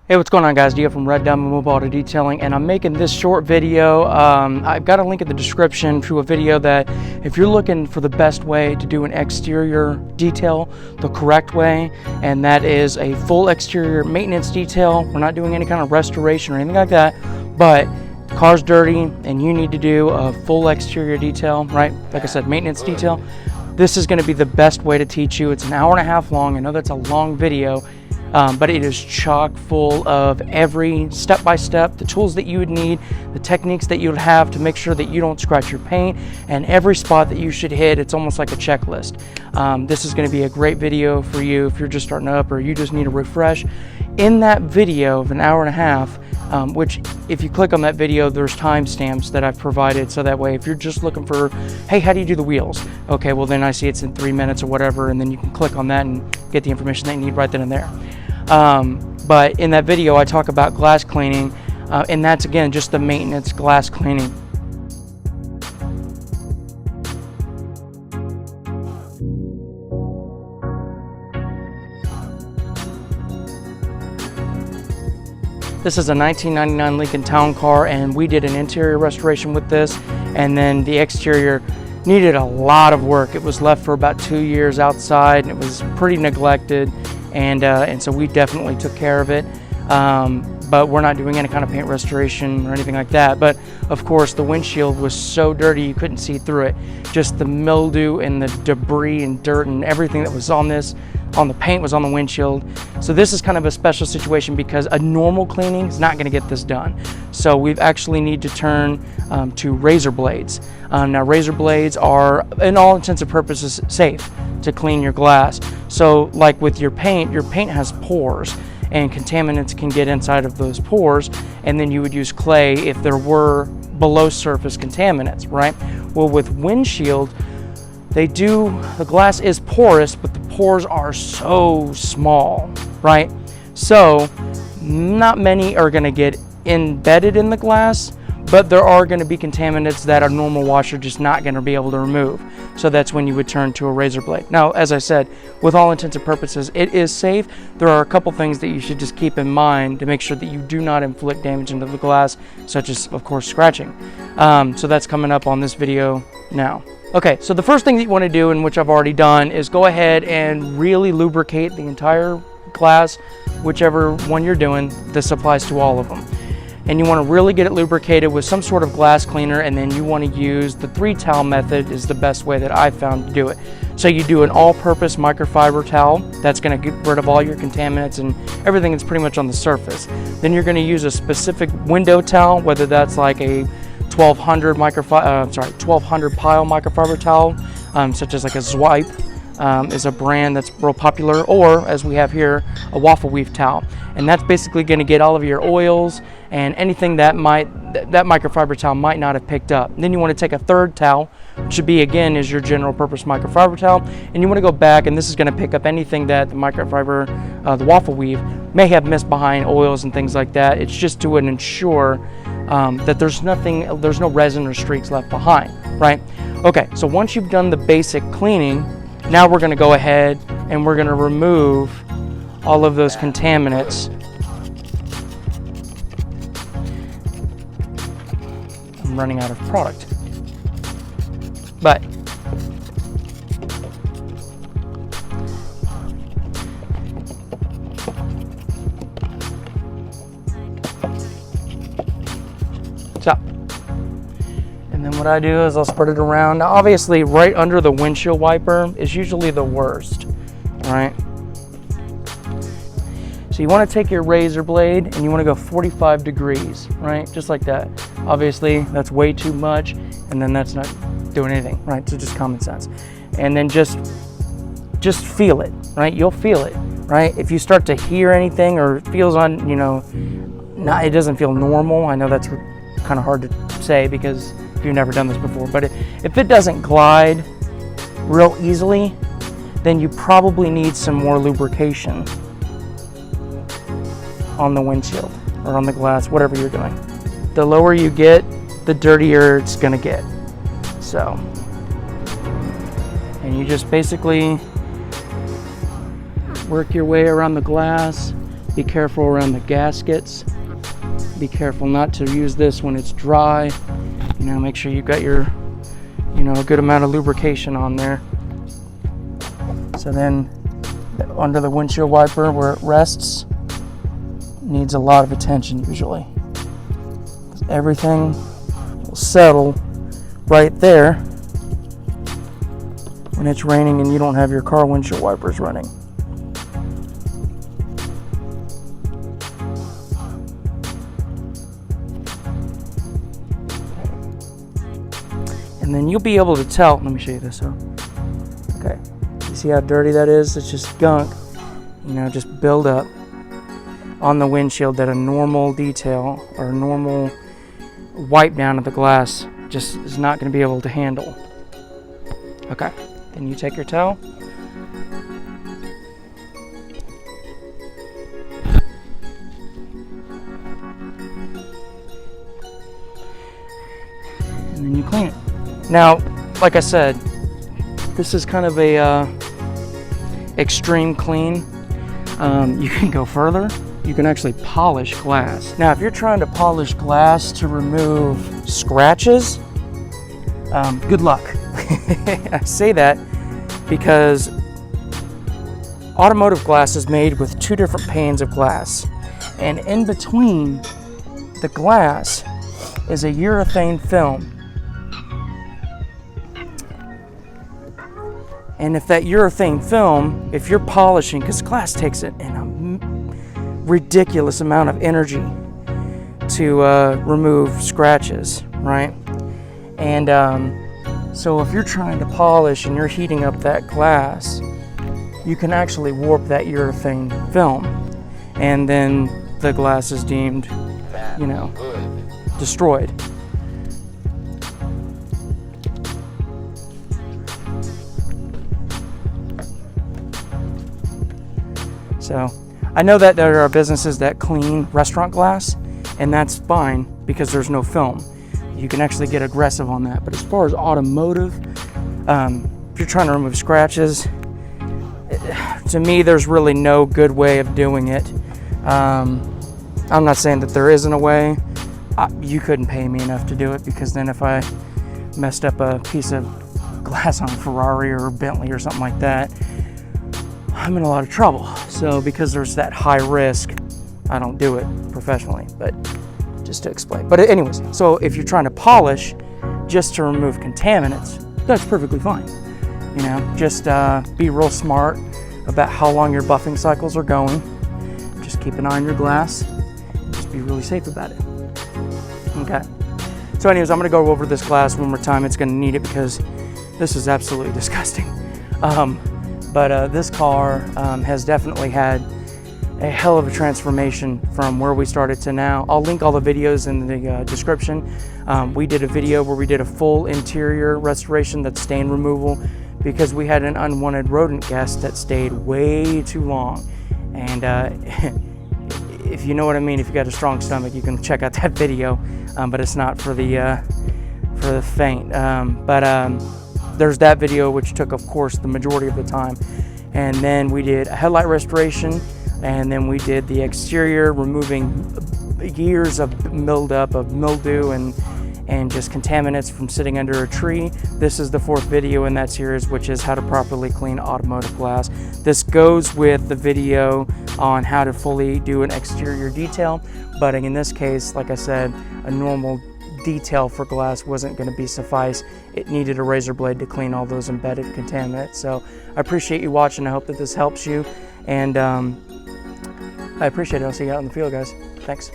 Hey, what's going on, guys? Dio from Red Diamond Mobile Auto Detailing, and I'm making this short video. I've got a link in the description to a video that if you're looking for the best way to do an exterior detail the correct way, and that is a full exterior maintenance detail. We're not doing any kind of restoration or anything like that, but the car's dirty and you need to do a full exterior detail, right? Like I said, maintenance detail. This is going to be the best way to teach you. It's an hour and a half long. I know that's a long video. But it is chock full of every step-by-step, the tools that you would need, the techniques that you would have to make sure that you don't scratch your paint, and every spot that you should hit. It's almost like a checklist. This is going to be a great video for you if you're just starting up or you just need a refresh. In that video of an hour and a half, which if you click on that video, there's timestamps that I've provided, so that way if you're just looking for, hey, how do you do the wheels? Okay, well then I see it's in 3 minutes or whatever, and then you can click on that and get the information that you need right then and there. But in that video I talk about glass cleaning, and that's again just the maintenance glass cleaning. This is a 1999 Lincoln Town Car, and we did an interior restoration with this, and then the exterior needed a lot of work. It was left for about 2 years outside, and it was pretty neglected. And so we definitely took care of it, but we're not doing any kind of paint restoration or anything like that. But of course the windshield was so dirty you couldn't see through it. Just the mildew and the debris and dirt and everything that was on the paint was on the windshield. So this is kind of a special situation because a normal cleaning is not going to get this done. So we actually need to turn to razor blades. Now razor blades are, in all intents and purposes, safe to clean your glass. So like with your paint has pores, and contaminants can get inside of those pores, and then you would use clay if there were below surface contaminants, right? Well, with windshield, the glass is porous, but the pores are so small, right? So not many are going to get embedded in the glass, but there are going to be contaminants that a normal washer just not going to be able to remove. So that's when you would turn to a razor blade. Now, as I said, with all intents and purposes, it is safe. There are a couple things that you should just keep in mind to make sure that you do not inflict damage into the glass, such as, of course, scratching. So that's coming up on this video now. Okay, so the first thing that you want to do, and which I've already done, is go ahead and really lubricate the entire glass, whichever one you're doing. This applies to all of them. And you want to really get it lubricated with some sort of glass cleaner, and then you want to use the 3-towel method is the best way that I've found to do it. So you do an all-purpose microfiber towel that's going to get rid of all your contaminants and everything that's pretty much on the surface. Then you're going to use a specific window towel, whether that's like a 1200 pile microfiber towel, such as like a Swipe is a brand that's real popular, or as we have here, a waffle weave towel. And that's basically going to get all of your oils and anything that microfiber towel might not have picked up. And then you want to take a third towel, which should be, again, is your general purpose microfiber towel, and you want to go back, and this is going to pick up anything that the microfiber, the waffle weave, may have missed behind, oils and things like that. It's just to ensure that there's no resin or streaks left behind, right? Okay, so once you've done the basic cleaning, now we're going to go ahead and we're going to remove all of those contaminants. I'm running out of product, but so, and then what I do is I'll spread it around. Now, obviously, right under the windshield wiper is usually the worst, right? So you want to take your razor blade and you want to go 45 degrees, right? Just like that. Obviously, that's way too much, and then that's not doing anything, right? So just common sense. And then just feel it, right? You'll feel it, right? If you start to hear anything or it feels it doesn't feel normal. I know that's kind of hard to say because if you've never done this before, but if it doesn't glide real easily, then you probably need some more lubrication on the windshield or on the glass, whatever you're doing. The lower you get, the dirtier it's gonna get. So, and you just basically work your way around the glass, Be careful around the gaskets. Be careful not to use this when it's dry. You know, make sure you've got your, you know, a good amount of lubrication on there. So then under the windshield wiper where it rests needs a lot of attention usually. Everything will settle right there when it's raining and you don't have your car windshield wipers running. And then you'll be able to tell, let me show you this. Okay, you see how dirty that is? It's just gunk, you know, just build up on the windshield that a normal detail or a normal wipe down of the glass just is not going to be able to handle. Okay, then you take your towel. And then you clean it. Now, like I said, this is kind of a extreme clean. You can go further. You can actually polish glass. Now, if you're trying to polish glass to remove scratches, good luck. I say that because automotive glass is made with two different panes of glass, and in between the glass is a urethane film. And if that urethane film, if you're polishing, because glass takes a ridiculous amount of energy to remove scratches, right? And so if you're trying to polish and you're heating up that glass, you can actually warp that urethane film, and then the glass is deemed, you know, destroyed. So I know that there are businesses that clean restaurant glass, and that's fine because there's no film. You can actually get aggressive on that. But as far as automotive, if you're trying to remove scratches, to me, there's really no good way of doing it. I'm not saying that there isn't a way. You couldn't pay me enough to do it, because then if I messed up a piece of glass on a Ferrari or a Bentley or something like that, I'm in a lot of trouble. So because there's that high risk, I don't do it professionally, but just to explain. But anyways, so if you're trying to polish just to remove contaminants, that's perfectly fine. You know, just be real smart about how long your buffing cycles are going. Just keep an eye on your glass. Just be really safe about it. Okay. So anyways, I'm gonna go over this glass one more time. It's gonna need it because this is absolutely disgusting. But this car has definitely had a hell of a transformation from where we started to now. I'll link all the videos in the description. We did a video where we did a full interior restoration, that's stain removal, because we had an unwanted rodent guest that stayed way too long. And if you know what I mean, if you got a strong stomach, you can check out that video, but it's not for the faint. There's that video, which took, of course, the majority of the time. And then we did a headlight restoration, and then we did the exterior, removing years of mildew and just contaminants from sitting under a tree. This is the fourth video in that series, which is how to properly clean automotive glass. This goes with the video on how to fully do an exterior detail, but in this case, like I said, a normal detail for glass wasn't going to be suffice. It needed a razor blade to clean all those embedded contaminants. So I appreciate you watching. I hope that this helps you, and I appreciate it. I'll see you out in the field, guys. Thanks.